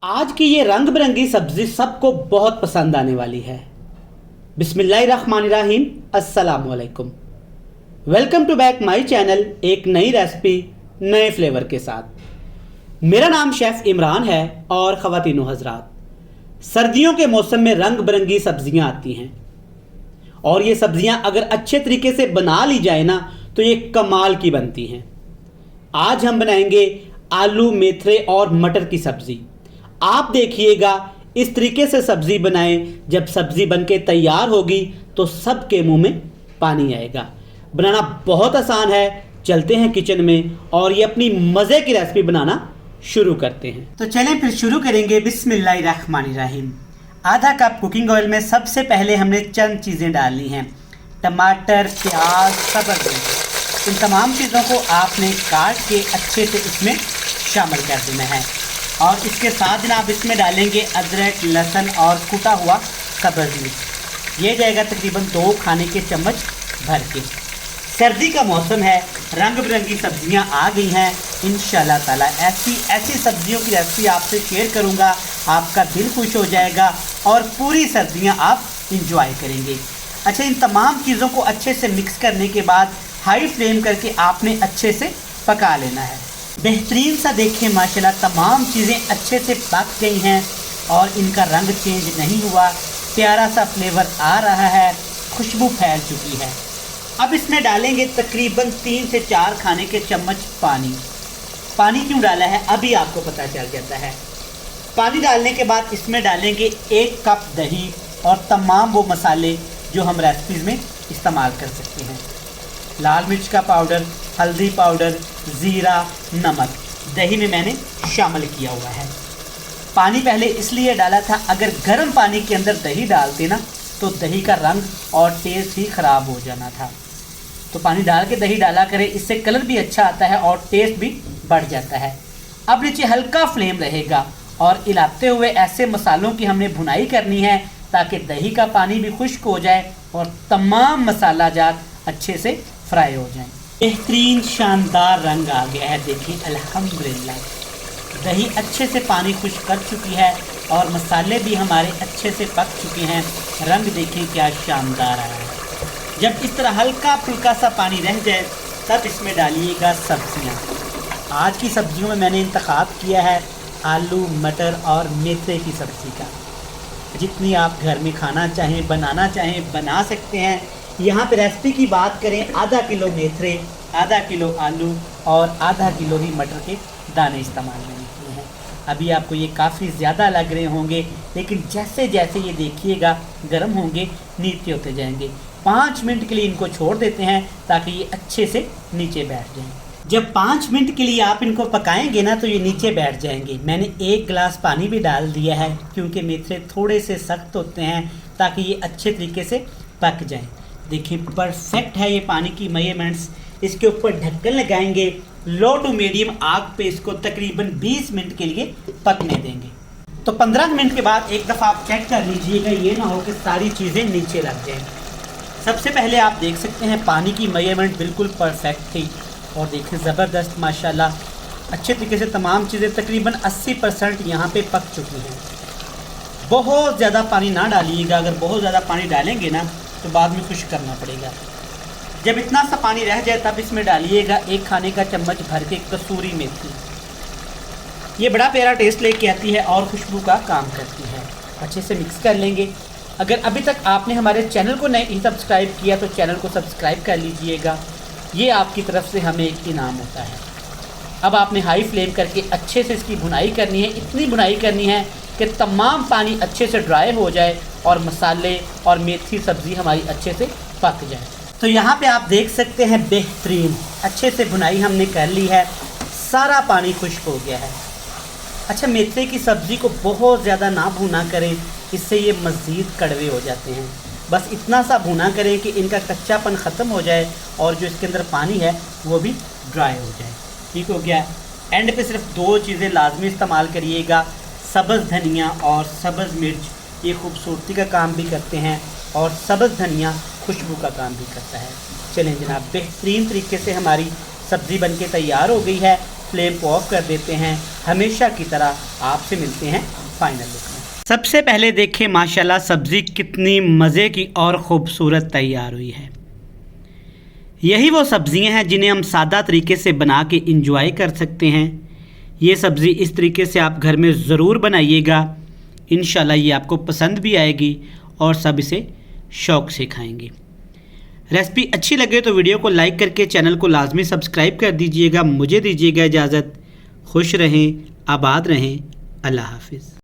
आज की ये रंग बिरंगी सब्जी सबको बहुत पसंद आने वाली है। बिस्मिल्लाहिर्रहमानिर्रहीम, अस्सलाम वालेकुम। Welcome to back my channel, एक नई रेसिपी नए फ्लेवर के साथ। मेरा नाम शेफ इमरान है और ख़वातीनो हजरात, सर्दियों के मौसम में रंग बिरंगी सब्जियां आती हैं और ये सब्जियां अगर अच्छे तरीके से बना ली जाए ना तो ये कमाल की बनती हैं। आज हम बनाएंगे आलू, मेथरे और मटर की सब्जी। आप देखिएगा इस तरीके से सब्जी बनाएं, जब सब्जी बनके तैयार होगी तो सबके मुंह में पानी आएगा। बनाना बहुत आसान है। चलते हैं किचन में और ये अपनी मज़े की रेसिपी बनाना शुरू करते हैं। तो चलें फिर शुरू करेंगे। बिस्मिल्लाहिर्रहमानिर्रहीम। आधा कप कुकिंग ऑयल में सबसे पहले हमने चंद चीज़ें डालनी हैं। टमाटर, प्याज, सब्ज़ मिर्च, इन तमाम चीज़ों को आपने काट के अच्छे से इसमें शामिल कर देना है। और इसके साथ जनाब इसमें डालेंगे अदरक, लहसुन और कुटा हुआ सब्ज़ मिर्च। ये जाएगा तकरीबन 2 खाने के चम्मच भर के। सर्दी का मौसम है, रंग बिरंगी सब्जियां आ गई हैं। इंशाल्लाह ताला ऐसी सब्जियों की रेसिपी आपसे शेयर करूंगा, आपका दिल खुश हो जाएगा और पूरी सर्दियां आप इंजॉय करेंगे। अच्छा, इन तमाम चीज़ों को अच्छे से मिक्स करने के बाद हाई फ्लेम करके आपने अच्छे से पका लेना है। बेहतरीन सा देखें, माशाल्लाह तमाम चीज़ें अच्छे से पक गई हैं और इनका रंग चेंज नहीं हुआ। प्यारा सा फ्लेवर आ रहा है, खुशबू फैल चुकी है। अब इसमें डालेंगे तकरीबन 3 से 4 खाने के चम्मच पानी। पानी क्यों डाला है अभी आपको पता चल जाता है। पानी डालने के बाद इसमें डालेंगे 1 कप दही और तमाम वो मसाले जो हम रेसिपीज़ में इस्तेमाल कर सकते हैं। लाल मिर्च का पाउडर, हल्दी पाउडर, ज़ीरा, नमक दही में मैंने शामिल किया हुआ है। पानी पहले इसलिए डाला था, अगर गर्म पानी के अंदर दही डालते ना तो दही का रंग और टेस्ट ही ख़राब हो जाना था। तो पानी डाल के दही डाला करें, इससे कलर भी अच्छा आता है और टेस्ट भी बढ़ जाता है। अब नीचे हल्का फ्लेम रहेगा और हिलाते हुए ऐसे मसालों की हमने भुनाई करनी है ताकि दही का पानी भी खुश्क हो जाए और तमाम मसाला जात अच्छे से फ्राई हो जाएं। बेहतरीन शानदार रंग आ गया है, देखिए अल्हम्दुलिल्लाह। दही अच्छे से पानी खुश्क कर चुकी है और मसाले भी हमारे अच्छे से पक चुके हैं। रंग देखिए क्या शानदार आया है। जब इस तरह हल्का फुल्का सा पानी रह जाए तब इसमें डालिएगा सब्जियां। आज की सब्जियों में मैंने इंतखाब किया है आलू, मटर और मेथरे की सब्ज़ी का। जितनी आप घर में खाना चाहें, बनाना चाहें, बना सकते हैं। यहाँ पे रेसिपी की बात करें, आधा किलो मेथरे, आधा किलो आलू और आधा किलो ही मटर के दाने इस्तेमाल मैंने किए हैं। अभी आपको ये काफ़ी ज़्यादा लग रहे होंगे, लेकिन जैसे जैसे ये देखिएगा गर्म होंगे नीचे होते जाएंगे। 5 मिनट के लिए इनको छोड़ देते हैं ताकि ये अच्छे से नीचे बैठ जाएं। जब 5 मिनट के लिए आप इनको पकाएंगे ना तो ये नीचे बैठ जाएंगे। मैंने 1 गिलास पानी भी डाल दिया है क्योंकि मेथरे थोड़े से सख्त होते हैं, ताकि ये अच्छे तरीके से पक जाएं। देखिए परफेक्ट है ये पानी की मेजरमेंट्स। इसके ऊपर ढक्कन लगाएंगे, लो टू मीडियम आग पे इसको तकरीबन 20 मिनट के लिए पकने देंगे। तो 15 मिनट के बाद एक दफ़ा आप चेक कर लीजिएगा, ये ना हो कि सारी चीज़ें नीचे लग जाएं। सबसे पहले आप देख सकते हैं पानी की मेजरमेंट बिल्कुल परफेक्ट थी और देखिए ज़बरदस्त माशाल्लाह अच्छे तरीके से तमाम चीज़ें तकरीबन 80% यहाँ पे पक चुकी हैं। बहुत ज़्यादा पानी ना डालिएगा, अगर बहुत ज़्यादा पानी डालेंगे ना तो बाद में खुश्क करना पड़ेगा। जब इतना सा पानी रह जाए तब इसमें डालिएगा 1 खाने का चम्मच भर के कसूरी मेथी। ये बड़ा प्यारा टेस्ट लेके आती है और खुशबू का काम करती है। अच्छे से मिक्स कर लेंगे। अगर अभी तक आपने हमारे चैनल को नहीं सब्सक्राइब किया तो चैनल को सब्सक्राइब कर लीजिएगा, ये आपकी तरफ से हमें एक इनाम होता है। अब आपने हाई फ्लेम करके अच्छे से इसकी भुनाई करनी है। इतनी भुनाई करनी है कि तमाम पानी अच्छे से ड्राई हो जाए और मसाले और मेथी सब्ज़ी हमारी अच्छे से पक जाए। तो यहाँ पे आप देख सकते हैं बेहतरीन अच्छे से भुनाई हमने कर ली है, सारा पानी खुश्क हो गया है। अच्छा, मेथी की सब्ज़ी को बहुत ज़्यादा ना भुना करें, इससे ये मज़ीद कड़वे हो जाते हैं। बस इतना सा भुना करें कि इनका कच्चापन ख़त्म हो जाए और जो इसके अंदर पानी है वो भी ड्राई हो जाए। ठीक हो गया। एंड पे सिर्फ 2 चीज़ें लाजमी इस्तेमाल करिएगा, सब्ज़ धनिया और सब्ज़ मिर्च। ये खूबसूरती का काम भी करते हैं और सब्ज़ धनिया खुशबू का काम भी करता है। चलें जनाब, बेहतरीन तरीके से हमारी सब्ज़ी बनके तैयार हो गई है फ्लेम को ऑफ कर देते हैं। हमेशा की तरह आपसे मिलते हैं फाइनल लुक में। सबसे पहले देखें माशाल्लाह सब्ज़ी कितनी मज़े की और ख़ूबसूरत तैयार हुई है। यही वो सब्ज़ियां हैं जिन्हें हम सादा तरीके से बना के इंजॉय कर सकते हैं। ये सब्ज़ी इस तरीके से आप घर में ज़रूर बनाइएगा, इंशाल्लाह ये आपको पसंद भी आएगी और सब इसे शौक़ से खाएंगे। रेसिपी अच्छी लगे तो वीडियो को लाइक करके चैनल को लाजमी सब्सक्राइब कर दीजिएगा। मुझे दीजिएगा इजाज़त। खुश रहें, आबाद रहें। अल्लाह हाफिज़।